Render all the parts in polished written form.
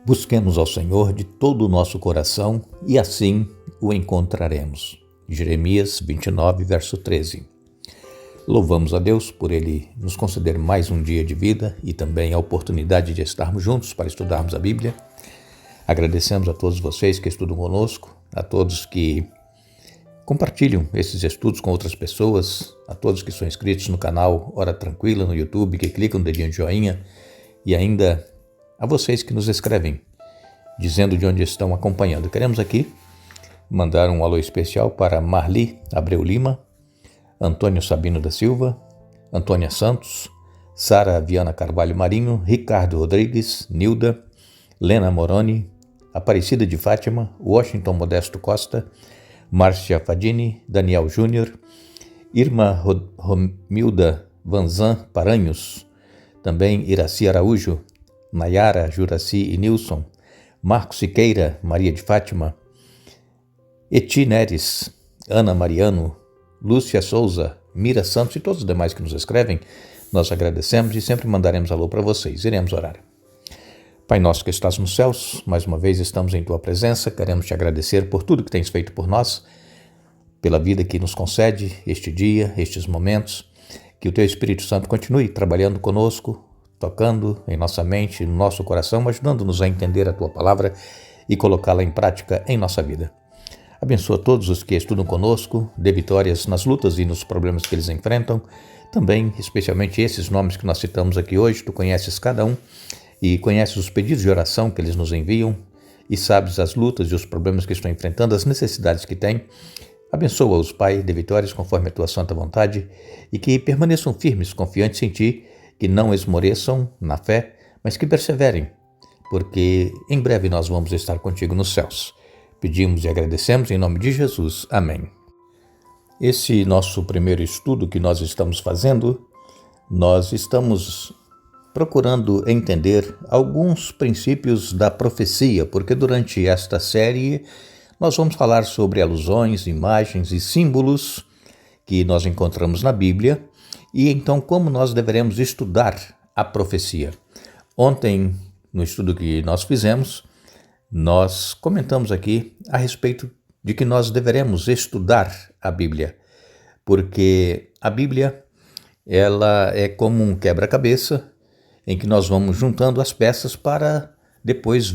Busquemos ao Senhor de todo o nosso coração e assim o encontraremos. Jeremias 29, verso 13. Louvamos a Deus por Ele nos conceder mais um dia de vida e também a oportunidade de estarmos juntos para estudarmos a Bíblia. Agradecemos a todos vocês que estudam conosco, a todos que compartilham esses estudos com outras pessoas, a todos que são inscritos no canal Hora Tranquila no YouTube, que clicam no dedinho de joinha e ainda a vocês que nos escrevem, dizendo de onde estão acompanhando. Queremos aqui mandar um alô especial para Marli Abreu Lima, Antônio Sabino da Silva, Antônia Santos, Sara Viana Carvalho Marinho, Ricardo Rodrigues, Nilda, Lena Moroni, Aparecida de Fátima, Washington Modesto Costa, Márcia Fadini, Daniel Júnior, Irma Romilda Vanzan Paranhos, também Iraci Araújo, Nayara, Juraci e Nilson, Marcos Siqueira, Maria de Fátima, Eti Neres, Ana Mariano, Lúcia Souza, Mira Santos e todos os demais que nos escrevem, nós agradecemos e sempre mandaremos alô para vocês. Iremos orar. Pai nosso que estás nos céus, mais uma vez estamos em Tua presença, queremos Te agradecer por tudo que tens feito por nós, pela vida que nos concede este dia, estes momentos, que o Teu Espírito Santo continue trabalhando conosco, tocando em nossa mente, no nosso coração, ajudando-nos a entender a Tua palavra e colocá-la em prática em nossa vida. Abençoa todos os que estudam conosco, dê vitórias nas lutas e nos problemas que eles enfrentam, também, especialmente esses nomes que nós citamos aqui hoje, Tu conheces cada um e conheces os pedidos de oração que eles nos enviam e sabes as lutas e os problemas que estão enfrentando, as necessidades que têm. Abençoa-os, Pai, dê vitórias conforme a Tua santa vontade e que permaneçam firmes, confiantes em Ti, que não esmoreçam na fé, mas que perseverem, porque em breve nós vamos estar contigo nos céus. Pedimos e agradecemos em nome de Jesus. Amém. Esse nosso primeiro estudo que nós estamos fazendo, nós estamos procurando entender alguns princípios da profecia, porque durante esta série nós vamos falar sobre alusões, imagens e símbolos que nós encontramos na Bíblia e então como nós deveremos estudar a profecia. Ontem, no estudo que nós fizemos, nós comentamos aqui a respeito de que nós deveremos estudar a Bíblia, porque a Bíblia ela é como um quebra-cabeça em que nós vamos juntando as peças para depois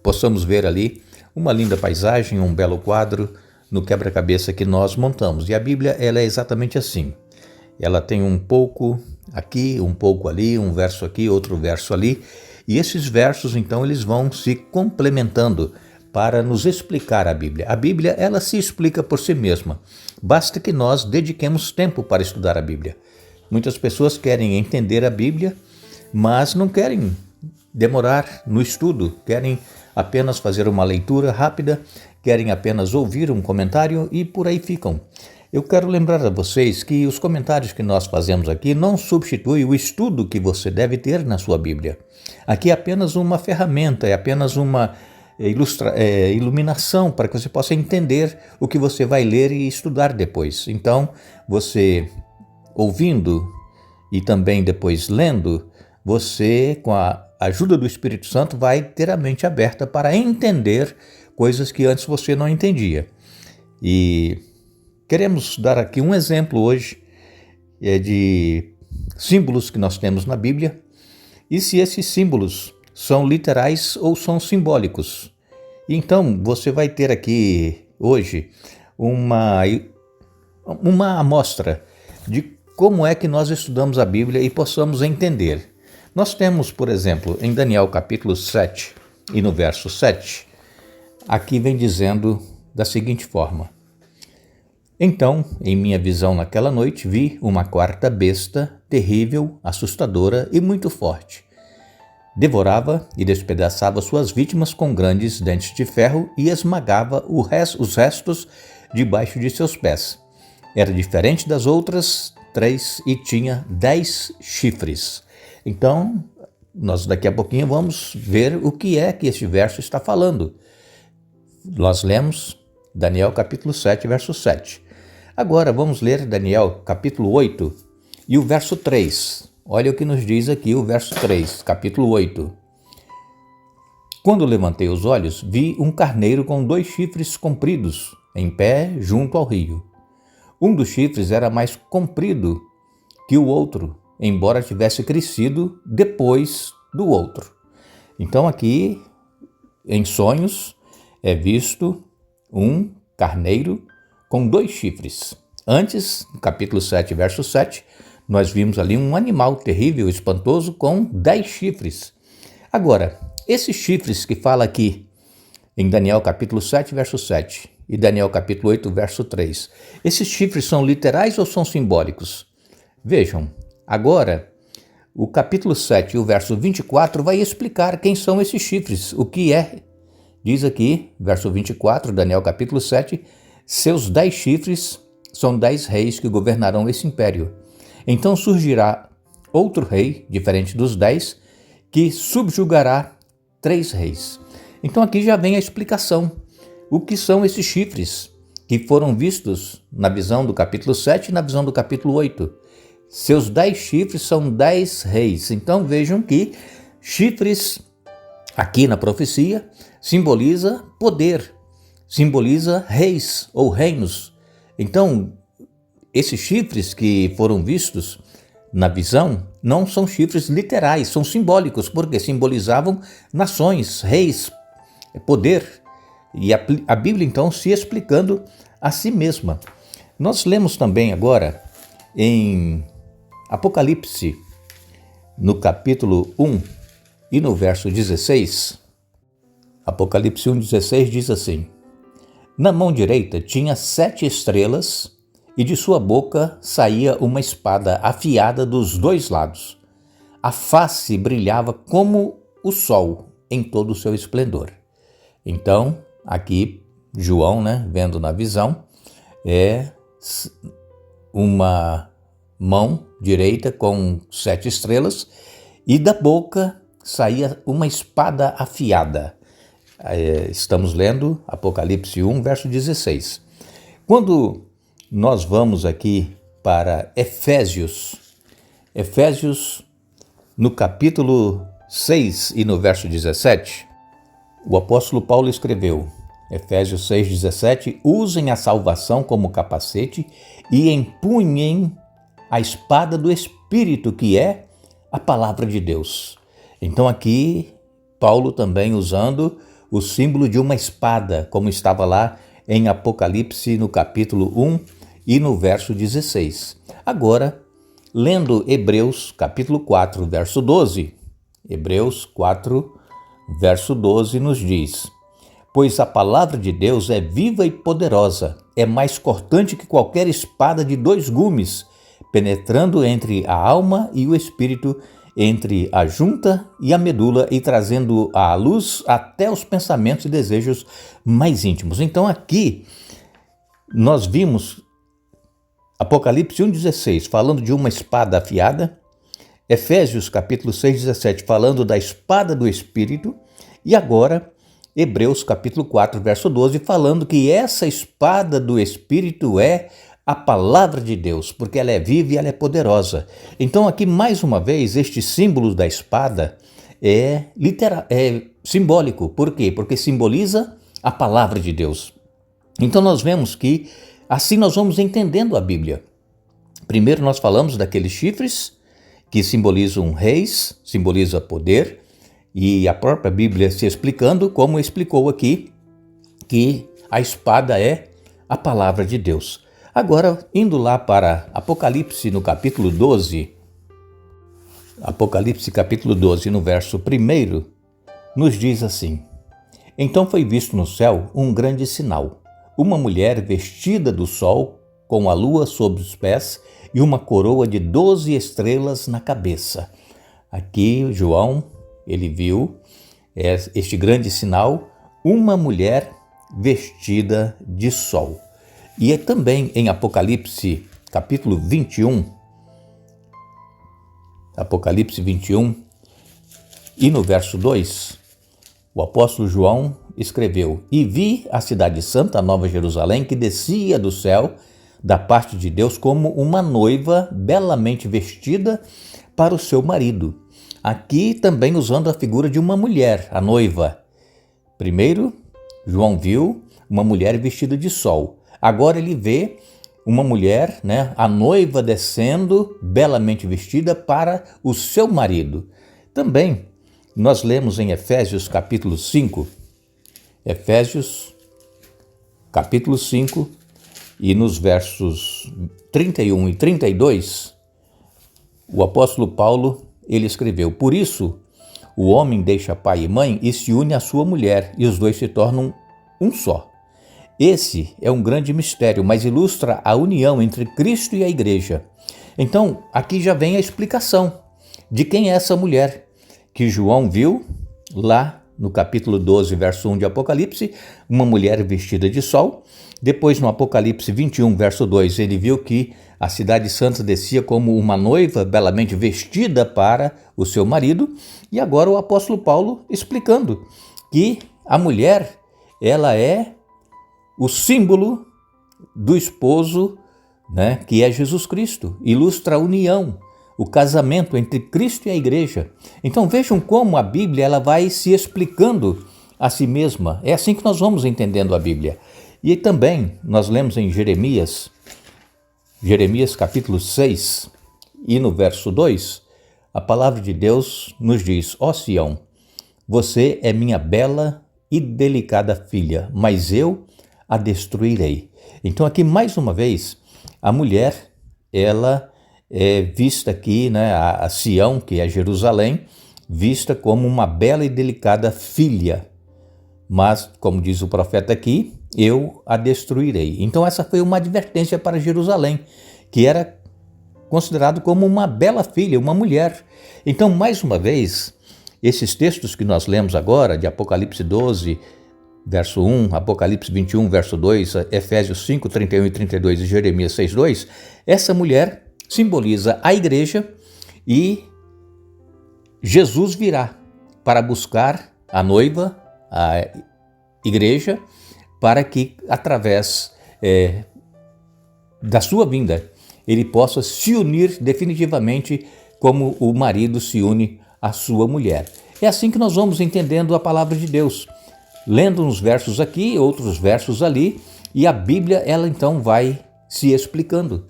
possamos ver ali uma linda paisagem, um belo quadro no quebra-cabeça que nós montamos. E a Bíblia ela é exatamente assim. Ela tem um pouco aqui, um pouco ali, um verso aqui, outro verso ali. E esses versos, então, eles vão se complementando para nos explicar a Bíblia. A Bíblia, ela se explica por si mesma. Basta que nós dediquemos tempo para estudar a Bíblia. Muitas pessoas querem entender a Bíblia, mas não querem demorar no estudo, querem apenas fazer uma leitura rápida, querem apenas ouvir um comentário e por aí ficam. Eu quero lembrar a vocês que os comentários que nós fazemos aqui não substituem o estudo que você deve ter na sua Bíblia. Aqui é apenas uma ferramenta, é apenas uma iluminação para que você possa entender o que você vai ler e estudar depois. Então, você ouvindo e também depois lendo, você, com a ajuda do Espírito Santo, vai ter a mente aberta para entender coisas que antes você não entendia. E queremos dar aqui um exemplo hoje de símbolos que nós temos na Bíblia e se esses símbolos são literais ou são simbólicos. Então, você vai ter aqui hoje uma amostra de como é que nós estudamos a Bíblia e possamos entender. Nós temos, por exemplo, em Daniel capítulo 7 e no verso 7, aqui vem dizendo da seguinte forma: Então, em minha visão naquela noite, vi uma quarta besta, terrível, assustadora e muito forte. Devorava e despedaçava suas vítimas com grandes dentes de ferro e esmagava os restos debaixo de seus pés. Era diferente das outras 3 e tinha 10 chifres. Então, nós daqui a pouquinho vamos ver o que é que este verso está falando. Nós lemos Daniel capítulo 7, verso 7. Agora vamos ler Daniel capítulo 8 e o verso 3. Olha o que nos diz aqui o verso 3, capítulo 8. Quando levantei os olhos, vi um carneiro com 2 chifres compridos, em pé junto ao rio. Um dos chifres era mais comprido que o outro, embora tivesse crescido depois do outro. Então aqui, em sonhos, é visto um carneiro com 2 chifres. Antes, no capítulo 7, verso 7, nós vimos ali um animal terrível, espantoso, com 10 chifres. Agora, esses chifres que fala aqui em Daniel capítulo 7, verso 7 e Daniel capítulo 8, verso 3, esses chifres são literais ou são simbólicos? Vejam, agora o capítulo 7 e o verso 24 vai explicar quem são esses chifres, o que é. Diz aqui, verso 24, Daniel capítulo 7, seus 10 chifres são 10 reis que governarão esse império. Então surgirá outro rei, diferente dos 10, que subjugará 3 reis. Então aqui já vem a explicação. O que são esses chifres que foram vistos na visão do capítulo 7 e na visão do capítulo 8? Seus 10 chifres são 10 reis. Então vejam que chifres, aqui na profecia, simboliza poder, simboliza reis ou reinos. Então, esses chifres que foram vistos na visão não são chifres literais, são simbólicos, porque simbolizavam nações, reis, poder. E a Bíblia, então, se explicando a si mesma. Nós lemos também agora em Apocalipse, no capítulo 1 e no verso 16, Apocalipse 1,16 diz assim: na mão direita tinha 7 estrelas e de sua boca saía uma espada afiada dos 2 lados. A face brilhava como o sol em todo o seu esplendor. Então, aqui, João, vendo na visão, é uma mão direita com 7 estrelas e da boca saía uma espada afiada. Estamos lendo Apocalipse 1, verso 16. Quando nós vamos aqui para Efésios, no capítulo 6 e no verso 17, o apóstolo Paulo escreveu, Efésios 6, 17, usem a salvação como capacete e empunhem a espada do Espírito, que é a palavra de Deus. Então aqui, Paulo também usando o símbolo de uma espada, como estava lá em Apocalipse no capítulo 1 e no verso 16. Agora, lendo Hebreus capítulo 4, verso 12, Hebreus 4, verso 12 nos diz: pois a palavra de Deus é viva e poderosa, é mais cortante que qualquer espada de 2 gumes, penetrando entre a alma e o espírito, entre a junta e a medula, e trazendo à luz até os pensamentos e desejos mais íntimos. Então aqui nós vimos Apocalipse 1,16 falando de uma espada afiada, Efésios capítulo 6, 17 falando da espada do Espírito, e agora Hebreus capítulo 4, verso 12 falando que essa espada do Espírito é a palavra de Deus, porque ela é viva e ela é poderosa. Então aqui mais uma vez este símbolo da espada é simbólico. Por quê? Porque simboliza a palavra de Deus. Então nós vemos que assim nós vamos entendendo a Bíblia. Primeiro nós falamos daqueles chifres que simbolizam reis, simboliza poder, e a própria Bíblia se explicando, como explicou aqui, que a espada é a palavra de Deus. Agora, indo lá para Apocalipse no capítulo 12, Apocalipse capítulo 12, no verso 1, nos diz assim: então foi visto no céu um grande sinal, uma mulher vestida do sol, com a lua sob os pés e uma coroa de 12 estrelas na cabeça. Aqui João, ele viu este grande sinal, uma mulher vestida de sol. E é também em Apocalipse capítulo 21, Apocalipse 21, e no verso 2, o apóstolo João escreveu: e vi a cidade santa, a Nova Jerusalém, que descia do céu da parte de Deus como uma noiva belamente vestida para o seu marido. Aqui também usando a figura de uma mulher, a noiva. Primeiro, João viu uma mulher vestida de sol. Agora ele vê uma mulher, a noiva descendo, belamente vestida para o seu marido. Também nós lemos em Efésios capítulo 5, e nos versos 31 e 32, o apóstolo Paulo, ele escreveu: por isso, o homem deixa pai e mãe e se une à sua mulher, e os dois se tornam um só. Esse é um grande mistério, mas ilustra a união entre Cristo e a igreja. Então, aqui já vem a explicação de quem é essa mulher que João viu lá no capítulo 12, verso 1 de Apocalipse, uma mulher vestida de sol. Depois, no Apocalipse 21, verso 2, ele viu que a cidade santa descia como uma noiva belamente vestida para o seu marido. E agora o apóstolo Paulo explicando que a mulher, ela é o símbolo do esposo, que é Jesus Cristo. Ilustra a união, o casamento entre Cristo e a igreja. Então vejam como a Bíblia ela vai se explicando a si mesma. É assim que nós vamos entendendo a Bíblia. E também nós lemos em Jeremias capítulo 6, e no verso 2, a palavra de Deus nos diz: ó Sião, você é minha bela e delicada filha, mas eu a destruirei. Então aqui mais uma vez, a mulher, ela é vista aqui, a Sião, que é Jerusalém, vista como uma bela e delicada filha. Mas, como diz o profeta aqui, eu a destruirei. Então essa foi uma advertência para Jerusalém, que era considerado como uma bela filha, uma mulher. Então, mais uma vez, esses textos que nós lemos agora, de Apocalipse 12, verso 1, Apocalipse 21, verso 2, Efésios 5, 31 e 32 e Jeremias 6, 2, essa mulher simboliza a igreja, e Jesus virá para buscar a noiva, a igreja, para que através da sua vinda ele possa se unir definitivamente como o marido se une à sua mulher. É assim que nós vamos entendendo a palavra de Deus, lendo uns versos aqui, outros versos ali, e a Bíblia ela então vai se explicando.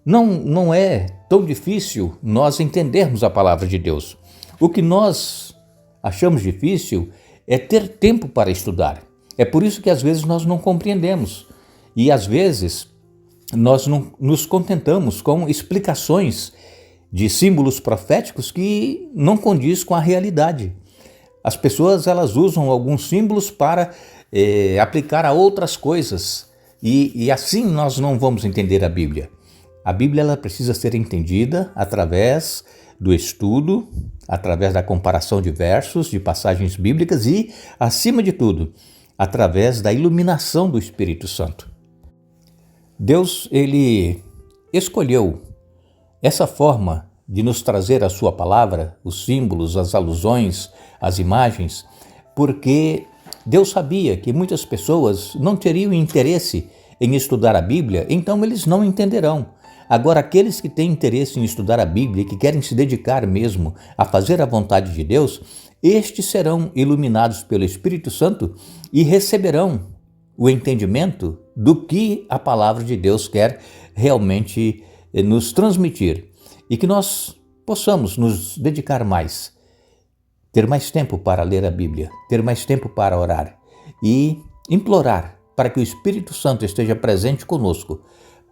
Não é tão difícil nós entendermos a palavra de Deus. O que nós achamos difícil é ter tempo para estudar. É por isso que às vezes nós não compreendemos. E às vezes nós não nos contentamos com explicações de símbolos proféticos que não condiz com a realidade. As pessoas elas usam alguns símbolos para aplicar a outras coisas. E assim nós não vamos entender a Bíblia. A Bíblia ela precisa ser entendida através do estudo, através da comparação de versos, de passagens bíblicas e, acima de tudo, através da iluminação do Espírito Santo. Deus, ele escolheu essa forma de nos trazer a sua palavra, os símbolos, as alusões, as imagens, porque Deus sabia que muitas pessoas não teriam interesse em estudar a Bíblia, então eles não entenderão. Agora, aqueles que têm interesse em estudar a Bíblia e que querem se dedicar mesmo a fazer a vontade de Deus, estes serão iluminados pelo Espírito Santo e receberão o entendimento do que a palavra de Deus quer realmente nos transmitir. E que nós possamos nos dedicar mais, ter mais tempo para ler a Bíblia, ter mais tempo para orar e implorar para que o Espírito Santo esteja presente conosco,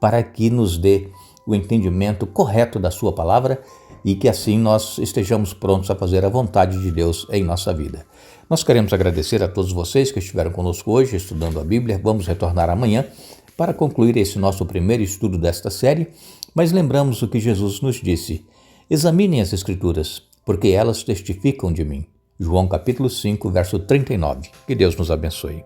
para que nos dê o entendimento correto da sua palavra e que assim nós estejamos prontos a fazer a vontade de Deus em nossa vida. Nós queremos agradecer a todos vocês que estiveram conosco hoje estudando a Bíblia. Vamos retornar amanhã para concluir esse nosso primeiro estudo desta série, mas lembramos o que Jesus nos disse: examinem as Escrituras, porque elas testificam de mim. João capítulo 5, verso 39. Que Deus nos abençoe.